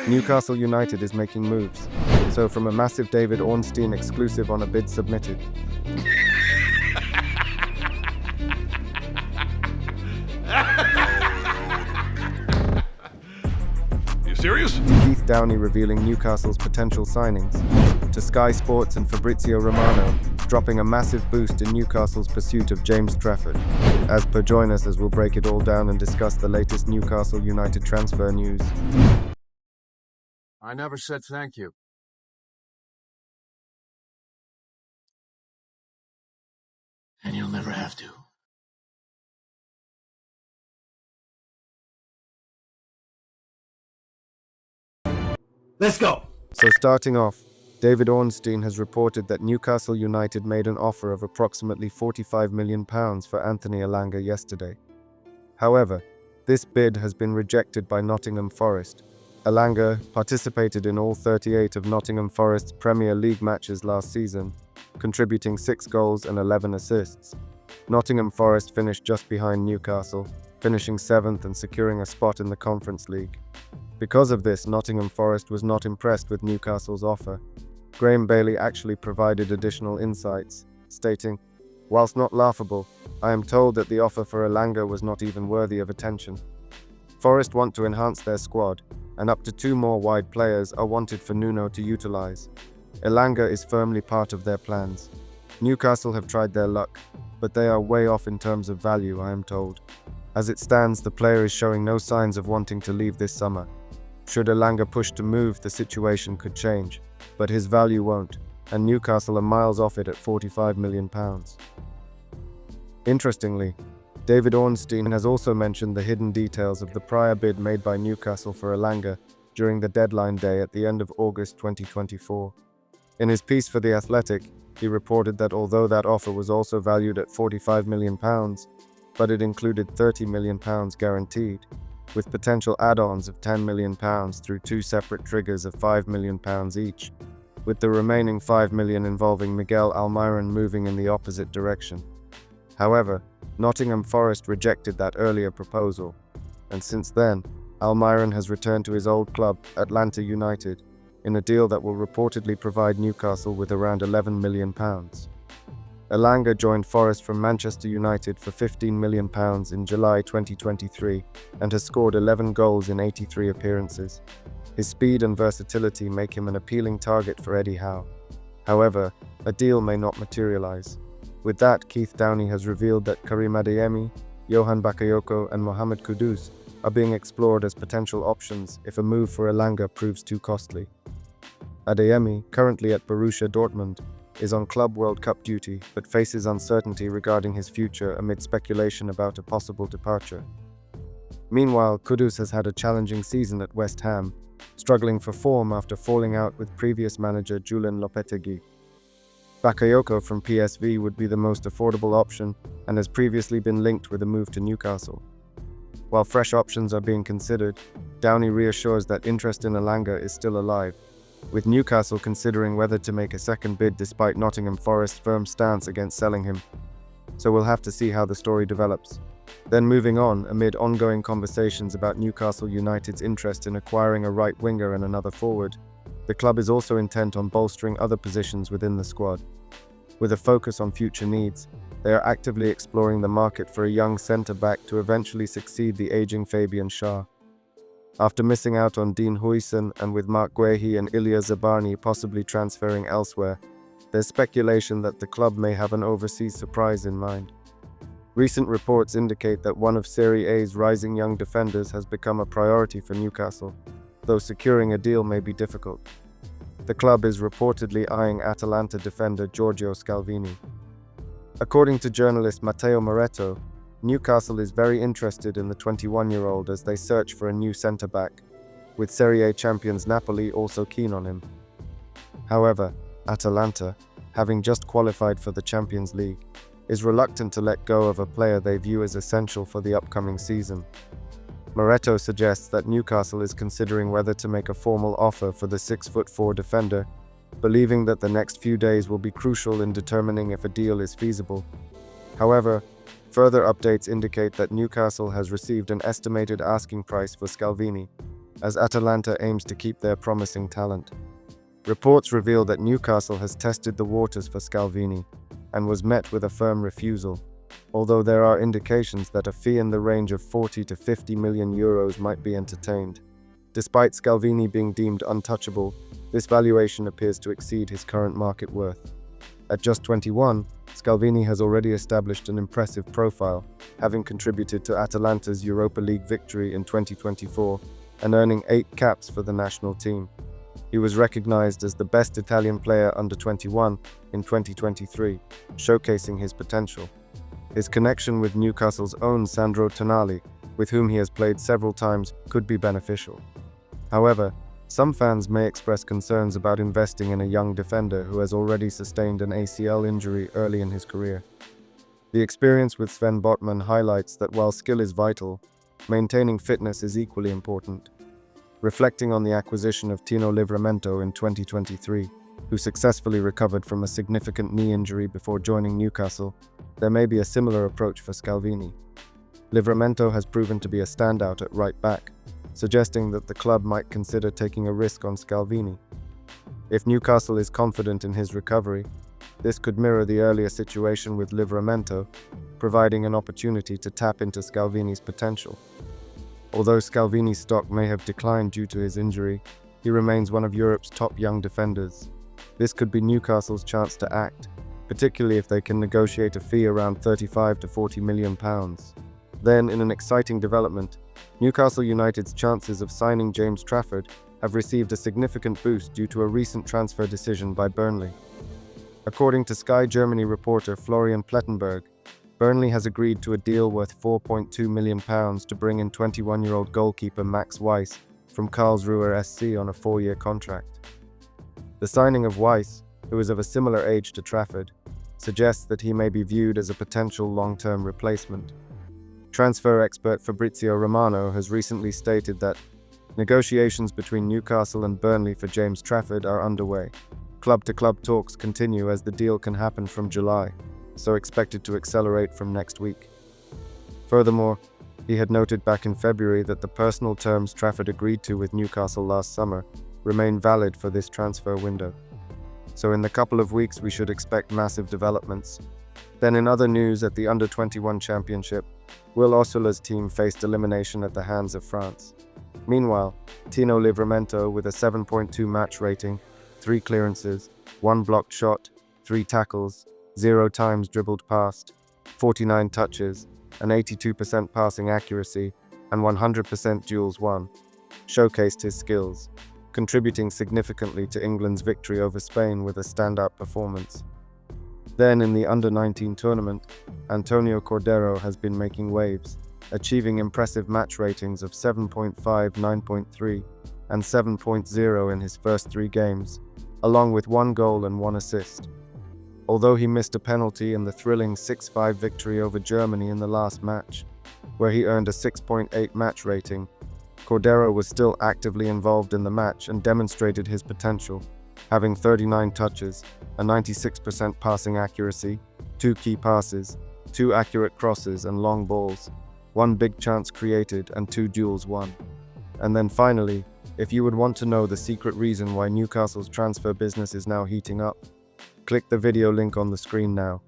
Newcastle United is making moves. So from a massive David Ornstein exclusive on a bid submitted. You serious? Keith Downie revealing Newcastle's potential signings. To Sky Sports and Fabrizio Romano, dropping a massive boost in Newcastle's pursuit of James Trafford. As per, join us as we'll break it all down and discuss the latest Newcastle United transfer news. I never said thank you. And you'll never have to. Let's go! So starting off, David Ornstein has reported that Newcastle United made an offer of approximately £45 million for Anthony Elanga yesterday. However, this bid has been rejected by Nottingham Forest. Elanga participated in all 38 of Nottingham Forest's Premier League matches last season, contributing 6 goals and 11 assists. Nottingham Forest finished just behind Newcastle, finishing 7th and securing a spot in the Conference League. Because of this, Nottingham Forest was not impressed with Newcastle's offer. Graham Bailey actually provided additional insights, stating, "Whilst not laughable, I am told that the offer for Elanga was not even worthy of attention. Forest want to enhance their squad, and up to 2 more wide players are wanted for Nuno to utilise. Elanga is firmly part of their plans. Newcastle have tried their luck, but they are way off in terms of value, I am told. As it stands, the player is showing no signs of wanting to leave this summer. Should Elanga push to move, the situation could change, but his value won't, and Newcastle are miles off it at £45 million. Interestingly, David Ornstein has also mentioned the hidden details of the prior bid made by Newcastle for Elanga during the deadline day at the end of August 2024. In his piece for The Athletic, he reported that although that offer was also valued at £45 million, but it included £30 million guaranteed, with potential add-ons of £10 million through 2 separate triggers of £5 million each, with the remaining £5 million involving Miguel Almiron moving in the opposite direction. However, Nottingham Forest rejected that earlier proposal, and since then, Almiron has returned to his old club, Atlanta United, in a deal that will reportedly provide Newcastle with around £11 million. Elanga joined Forest from Manchester United for £15 million in July 2023 and has scored 11 goals in 83 appearances. His speed and versatility make him an appealing target for Eddie Howe. However, a deal may not materialise. With that, Keith Downie has revealed that Karim Adeyemi, Johan Bakayoko and Mohammed Kudus are being explored as potential options if a move for Elanga proves too costly. Adeyemi, currently at Borussia Dortmund, is on Club World Cup duty but faces uncertainty regarding his future amid speculation about a possible departure. Meanwhile, Kudus has had a challenging season at West Ham, struggling for form after falling out with previous manager Julen Lopetegui. Bakayoko from PSV would be the most affordable option and has previously been linked with a move to Newcastle. While fresh options are being considered, Downie reassures that interest in Elanga is still alive, with Newcastle considering whether to make a second bid despite Nottingham Forest's firm stance against selling him. So we'll have to see how the story develops. Then moving on, amid ongoing conversations about Newcastle United's interest in acquiring a right winger and another forward, the club is also intent on bolstering other positions within the squad. With a focus on future needs, they are actively exploring the market for a young centre-back to eventually succeed the aging Fabian Schär. After missing out on Dean Huijsen and with Mark Guehi and Ilya Zabani possibly transferring elsewhere, there's speculation that the club may have an overseas surprise in mind. Recent reports indicate that one of Serie A's rising young defenders has become a priority for Newcastle, though securing a deal may be difficult. The club is reportedly eyeing Atalanta defender Giorgio Scalvini. According to journalist Matteo Moretto, Newcastle is very interested in the 21-year-old as they search for a new centre-back, with Serie A champions Napoli also keen on him. However, Atalanta, having just qualified for the Champions League, is reluctant to let go of a player they view as essential for the upcoming season. Moretto suggests that Newcastle is considering whether to make a formal offer for the 6'4" defender, believing that the next few days will be crucial in determining if a deal is feasible. However, further updates indicate that Newcastle has received an estimated asking price for Scalvini, as Atalanta aims to keep their promising talent. Reports reveal that Newcastle has tested the waters for Scalvini and was met with a firm refusal, although there are indications that a fee in the range of 40 to 50 million euros might be entertained. Despite Scalvini being deemed untouchable, this valuation appears to exceed his current market worth. At just 21, Scalvini has already established an impressive profile, having contributed to Atalanta's Europa League victory in 2024 and earning 8 caps for the national team. He was recognized as the best Italian player under 21 in 2023, showcasing his potential. His connection with Newcastle's own Sandro Tonali, with whom he has played several times, could be beneficial. However, some fans may express concerns about investing in a young defender who has already sustained an ACL injury early in his career. The experience with Sven Botman highlights that while skill is vital, maintaining fitness is equally important. Reflecting on the acquisition of Tino Livramento in 2023, who successfully recovered from a significant knee injury before joining Newcastle, there may be a similar approach for Scalvini. Livramento has proven to be a standout at right back, suggesting that the club might consider taking a risk on Scalvini. If Newcastle is confident in his recovery, this could mirror the earlier situation with Livramento, providing an opportunity to tap into Scalvini's potential. Although Scalvini's stock may have declined due to his injury, he remains one of Europe's top young defenders. This could be Newcastle's chance to act, particularly if they can negotiate a fee around 35 to 40 million pounds. Then, in an exciting development, Newcastle United's chances of signing James Trafford have received a significant boost due to a recent transfer decision by Burnley. According to Sky Germany reporter Florian Plettenberg, Burnley has agreed to a deal worth £4.2 million to bring in 21-year-old goalkeeper Max Weiss from Karlsruher SC on a 4-year contract. The signing of Weiss, who is of a similar age to Trafford, suggests that he may be viewed as a potential long-term replacement. Transfer expert Fabrizio Romano has recently stated that negotiations between Newcastle and Burnley for James Trafford are underway. Club-to-club talks continue as the deal can happen from July, so expected to accelerate from next week. Furthermore, he had noted back in February that the personal terms Trafford agreed to with Newcastle last summer remain valid for this transfer window. So in the couple of weeks we should expect massive developments. Then in other news, at the Under-21 Championship, Will Osula's team faced elimination at the hands of France. Meanwhile, Tino Livramento, with a 7.2 match rating, 3 clearances, 1 blocked shot, 3 tackles, 0 times dribbled past, 49 touches, an 82% passing accuracy, and 100% duels won, showcased his skills, contributing significantly to England's victory over Spain with a standout performance. Then in the Under-19 tournament, Antonio Cordero has been making waves, achieving impressive match ratings of 7.5, 9.3, and 7.0 in his first 3 games, along with 1 goal and 1 assist. Although he missed a penalty in the thrilling 6-5 victory over Germany in the last match, where he earned a 6.8 match rating, Cordero was still actively involved in the match and demonstrated his potential, having 39 touches, a 96% passing accuracy, 2 key passes, 2 accurate crosses and long balls, 1 big chance created and 2 duels won. And then finally, if you would want to know the secret reason why Newcastle's transfer business is now heating up, click the video link on the screen now.